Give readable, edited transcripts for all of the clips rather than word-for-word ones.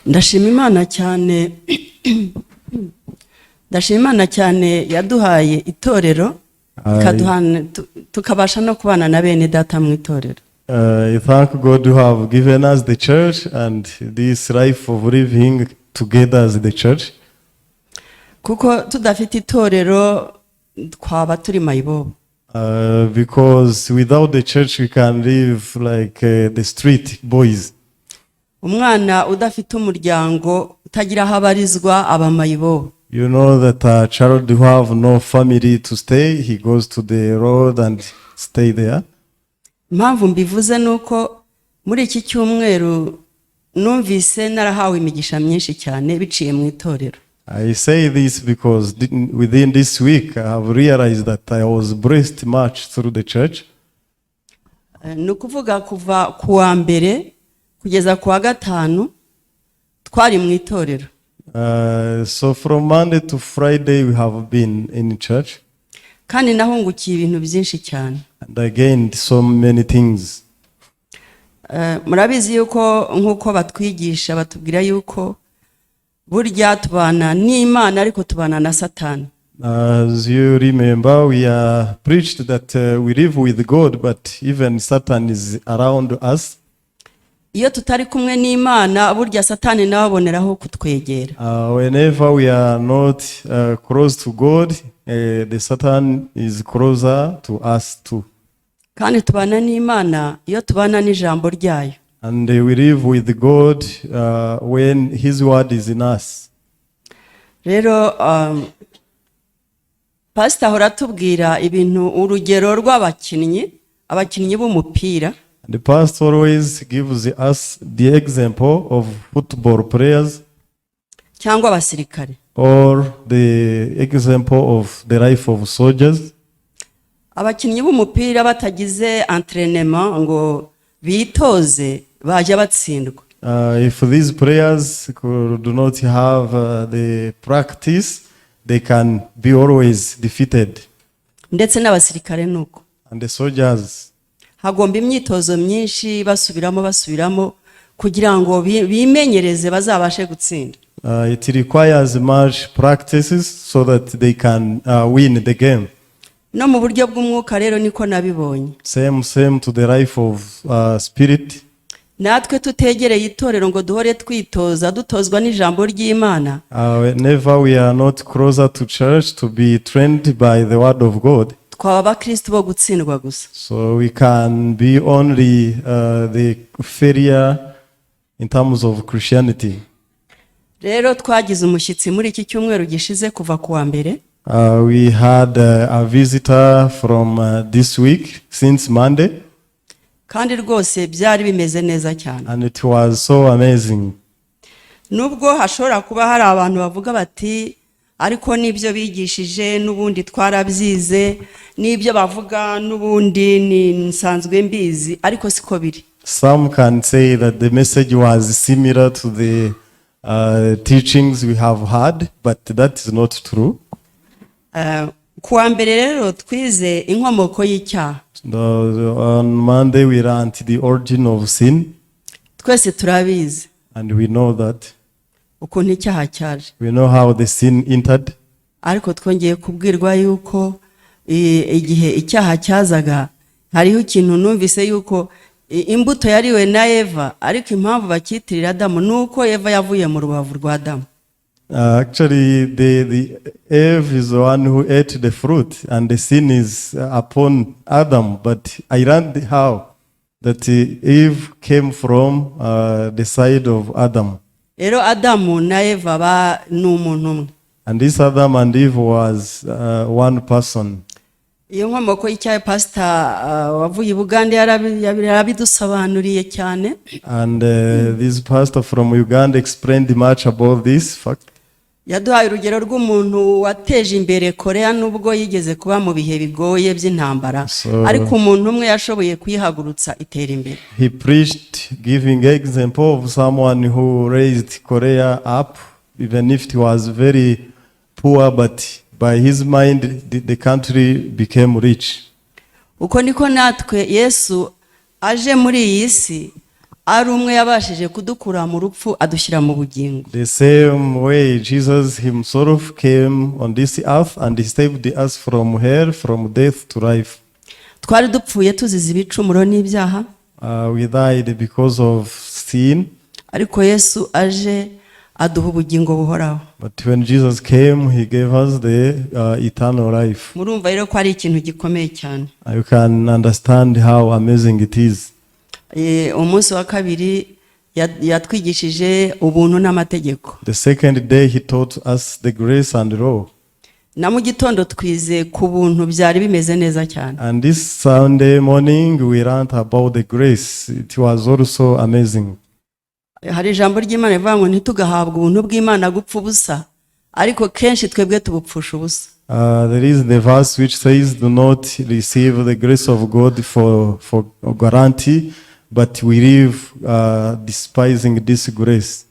ndashima Imana cyane yaduhaye itorero tukabasha no kubana na bene data mu itorero. I thank God to have given us the church and this life of living together as the church. Kuko tudafite itorero twaba turi mayibobo. Because without the church we can live like the street boys. Umwana udafite umuryango utagira habarizwa aba mayibobo. You know that a child who have no family to stay, he goes to the road and stay there. Impamvu mbivuze nuko muri iki cyumweru numvise narahawe imigisha myinshi cyane biciye mu itorero. I say this because within this week I have realized that I was blessed much through the church. Nukuvuga kuva kuwa mbere kugeza kuwa gatanu twari mu itorero. So from Monday to Friday we have been in church. Kandi nahungukiye ibintu byinshi cyane. And I gained so many things. Murabizi yuko nkuko batwigisha batubwira yuko burya tubana n'Imana ariko tubana na Satani. As you remember, we are preached that we live with God, but even Satan is around us. Iyo tutari kumwe n'Imana burya Satani nawe aboneraho kutwegera. Whenever we are not close to God, the Satan is closer to us too. Kandi tubana n'Imana iyo tubana n'ijambo ryayo. And we live with God when His word is in us. Rero Pastor ahora tubwira ibintu urugero rw'abakinnyi b'umupira. The pastor always gives us the example of football players cyangwa abasirikare, or the example of the life of soldiers. Abakinnyi b'umupira batagize entraînement ngo bitoze bajya batsindwa. If these players do not have the practice, they can be always defeated. Ndetse n'abasirikare nuko. And the soldiers, hagomba imyitozo myinshi basubiramo kugira ngo bimenyereze bazabashe gutsinda. It requires much practices so that they can win the game. No mu buryo bw'umwuka rero niko nabibonye. Same to the life of spirit. Natwe tutegereye itorero ngo duhore twitoza dutozwa n'ijambo ry'Imana. Whenever we are not closer to church to be trained by the word of God, twaba abakristo bo gutsindwa gusa. So we can be only the failure in terms of Christianity. Rero twagize umushyitsi muri iki cyumweru gishize kuva kuwa mbere. We had a visitor from this week since Monday. Kandi rwose byari bimeze neza cyane. And it was so amazing. Nubwo hashobora kuba hari abantu bavuga bati ariko nibyo bigishije n'ubundi twarabyize nibyo bavuga n'ubundi ni nsanzwe mbizi ariko siko biri. Some can say that the message was similar to the teachings we have had, but that is not true. Kuwa mbere rero twize inkomoko y'icyaha. On Monday we learned the origin of sin. Twese turabizi. And we know that. Ukuntu icyaha cyaje. We know how the sin entered. Ariko twongeye kubwirwa yuko igihe icyaha cyazaga hariho ikintu numvise yuko imbuto yariwe na Eva ariko impamvu bakitirira Adamu nuko Eva yavuye mu rubavu rwa Adamu. Actually the Eve is the one who ate the fruit and the sin is upon Adam, but I learned how that Eve came from the side of Adam. Rero Adamu na Eva ba n'umuntu umwe. And this Adam and Eve was one person. Iyo nkomoko y'icyaha Pastor wavuye Uganda yarabidusobanuriye cyane. And this pastor from Uganda explained much about this fact. Yaduhaye urugero rw'umuntu wateje imbere Korea nubwo yigeze kuba mu bihe bigoye by'intambara ariko umuntu umwe yashoboye kuyihagurutsa itera imbere. He preached giving example of someone who raised Korea up even if it was very poor, but by his mind the country became rich. Uko niko natwe Yesu aje muri iyi si ari umwe yabashije kudukura mu rupfu adushyira mu bugingo. The same way Jesus himself came on this earth and he saved us from hell, from death to life. Twari dupfuye tuzize ibicumuro n'ibyaha, We died because of sin, ariko Yesu aje aduha ubugingo buhoraho. but when Jesus came, he gave us the eternal life. Murumva rero ko ari ikintu gikomeye cyane. You can understand how amazing it is. Umunsi wa kabiri yatwigishije ubuntu n'amategeko. The second day he taught us the grace and law. Na mu gitondo twize ku buntu byari bimeze neza cyane. And this Sunday morning we learned about the grace. It was also amazing. Hari ijambo ry'Imana rivuga ngo ntitugahabwe ubuntu bw'Imana gupfa ubusa, ariko kenshi twebwe tubupfusha ubusa. There is the verse which says, do not receive the grace of God for guarantee, but we live despising this grace.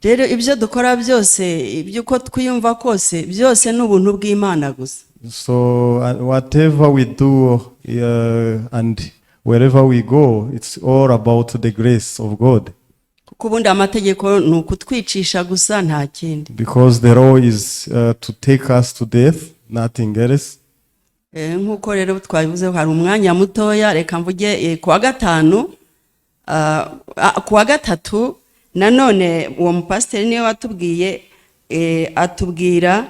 Rero ibyo dukora byose, ibyuko twiyumva kose, byose ni ubuntu bw'Imana gusa. So whatever we do and wherever we go, it's all about the grace of God. Kuko ubundi amategeko ni ukutwicisha gusa nta kindi. Because the law is to take us to death, nothing else. Nk'uko rero twabivuze hari umwanya mutoya, reka mvuge kuwa gatanu, kuwa gatatu nanone uwo mupasiteri niwe watubwiye atubwira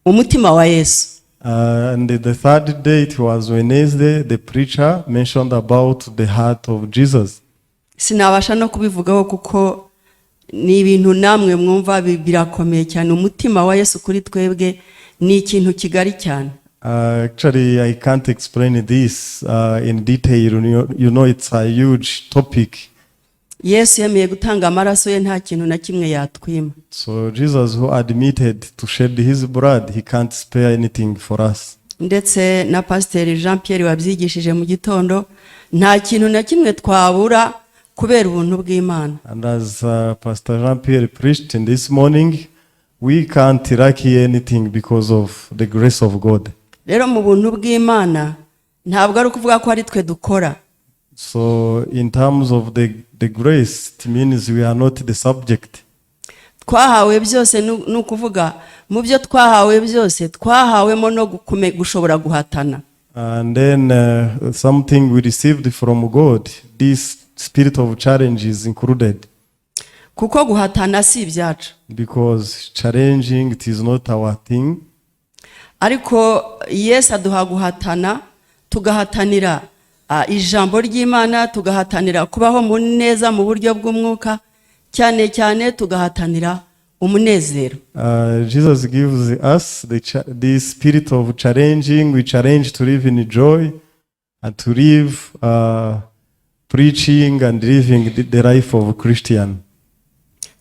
umutima wa Yesu. And the third day, it was Wednesday, the preacher mentioned about the heart of Jesus. Sinabasha no kubivugaho kuko ni ibintu namwe mwumva birakomeye cyane. Umutima wa Yesu kuri twebwe ni ikintu kigari cyane. Actually, I can't explain this in detail. You know, it's a huge topic. Yesu yemeye gutanga amaraso ye, nta kintu na kimwe yatwima. So Jesus, who admitted to shed his blood, he can't spare anything for us. Ndetse na Pastor Jean Pierre wabyigishije mu gitondo, nta kintu na kimwe twabura kubera ubuntu bw'Imana. And as Pastor Jean Pierre preached in this morning, we can't lack anything because of the grace of God. Rero mu buntu bw'Imana ntabwo ari ukuvuga ko ari twe dukora. So in terms of the grace, it means we are not the subject. Twahawe byose ni ukuvuga mu byo twahawe byose twahawemo no gushobora guhatana. And then something we received from God, this spirit of challenge is included. Kuko guhatana si ibyacu. Because challenging, it is not our thing. Ariko Yesu aduha guhatana, tugahatanira ijambo ry'Imana, tugahatanira kubaho mu neza mu buryo bw'umwuka, cyane cyane tugahatanira umunezero. Jesus gives us the spirit of challenging. We challenge to live in joy and to live preaching and living the life of Christian.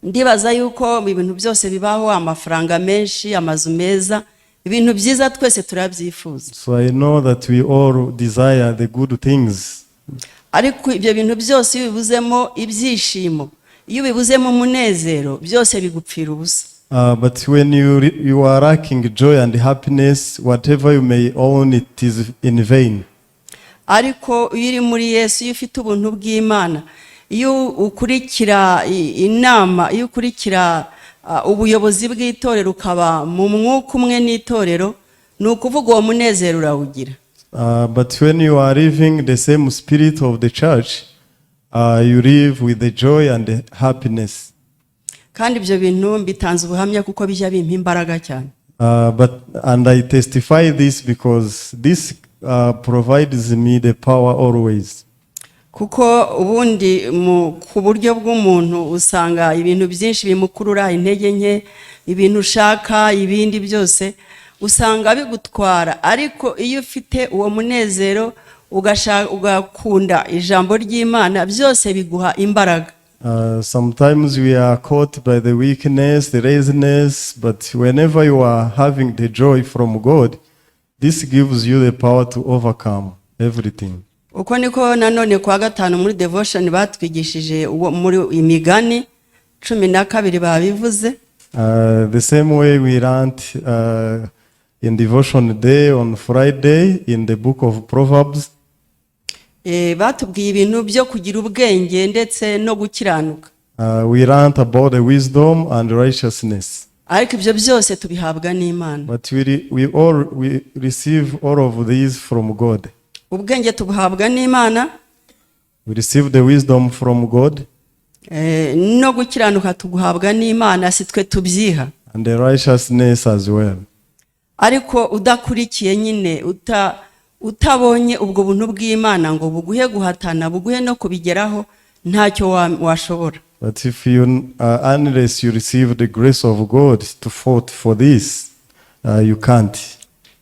Ndibaza yuko mu bintu byose bibaho amafaranga menshi, amazu meza, ibintu byiza twese turabyifuza. So I know that we all desire the good things. Ariko ibyo bintu byose bibuzemo ibyishimo, iyo bibuzemo umunezero, byose bigupfira ubusa. But when you are lacking joy and happiness, whatever you may own, it is in vain. Ariko iyo uri muri Yesu, iyo ufite ubuntu bw'Imana, iyo ukurikira inama, iyo ukurikira ubuyobozi bw'itorero ukaba mu mwuka umwe n'itorero, ni ukuvuga uwo munezero urawugira. But when you are living the same spirit of the church, you live with the joy and the happiness. Kandi ibyo bintu mbitanze ubuhamya kuko bijya bimpa imbaraga cyane. And I testify this because this provides me the power always. Kuko ubundi ku buryo bw'umuntu usanga ibintu byinshi bimukurura intege nke, ibintu ushaka, ibindi byose usanga bigutwara. Ariko iyo ufite uwo munezero ugakunda ijambo ry'Imana, byose biguha imbaraga. Sometimes we are caught by the weakness, the laziness, but whenever you are having the joy from God, this gives you the power to overcome everything. Uko niko nanone kwa gatanu muri devotion batwigishije muri imigani 12 babivuze. The same way we learned in devotion day on Friday in the book of Proverbs. batubwiye ibintu byo kugira ubwenge ndetse no gukiranuka. We learned about the wisdom and righteousness. Ariko ibyo byose tubihabwa n'Imana. But we receive all of these from God. Ubwenge tubuhabwa n'Imana. We receive the wisdom from God. No gukiranuka tuguhabwa n'Imana, si twe tubyiha. And the righteousness as well. Ariko udakurikiye nyine utabonye ubwo buntu bw'Imana ngo buguhe guhatana, buguhe no kubigeraho, ntacyo washobora. But if unless you receive the grace of God to fight for this, you can't.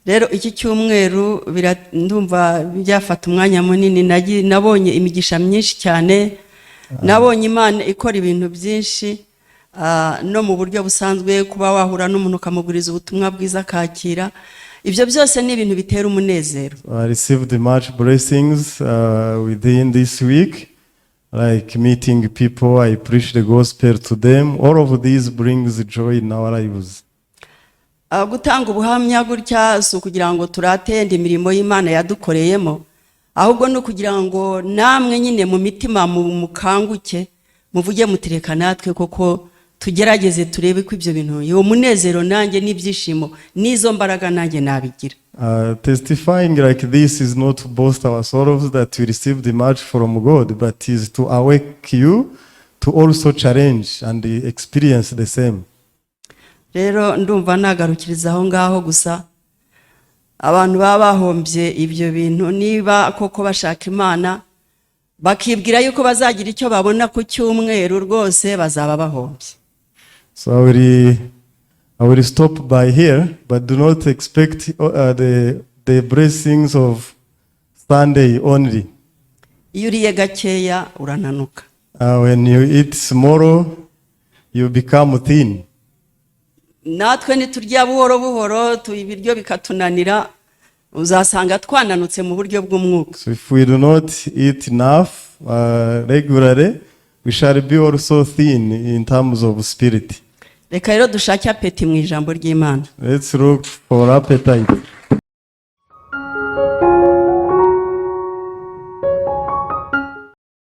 Rero iki cyumweru ndumva byafata umwanya munini, nabonye imigisha myinshi cyane, nabonye Imana ikora ibintu byinshi, no mu buryo busanzwe kuba wahura n'umuntu ukamuguriza ubutumwa bwiza akakira. Ibyo byose ni ibintu bitera umunezero. I received much blessings within this week, like meeting people, I preach the gospel to them. All of these brings joy in our lives. Gutanga ubuhamya gutya si ukugira ngo turatende imirimo y'Imana yadukoreyemo, ahubwo no kugira ngo namwe nyine mu mitima mukanguke, muvuge mutireka natwe koko tugerageze turebe ko ibyo bintu yo munezero nanjye n'ibyishimo n'izo mbaraga nanjye nabigira. Testifying like this is not to boast ourselves that we received much from God, but is to awake you to also challenge and experience the same. Rero ndumva nagarukiriza aho ngaho gusa, abantu baba bahombye ibyo bintu niba koko bashaka Imana bakibwira yuko bazagira icyo babona ku cyumweru, rwose bazaba bahombye. So I will stop by here, but do not expect the blessings of Sunday only. Iyo uriye gakeya urananuka. When you eat tomorrow, you become thin. Natwe niturya buhoro buhoro ibiryo bikatunanira, uzasanga twananutse mu buryo bw'umwuka. So if we do not eat enough regularly, we shall be also thin in terms of spirit. Reka rero dushake apeti mu ijambo ry'Imana. Let's look for appetite.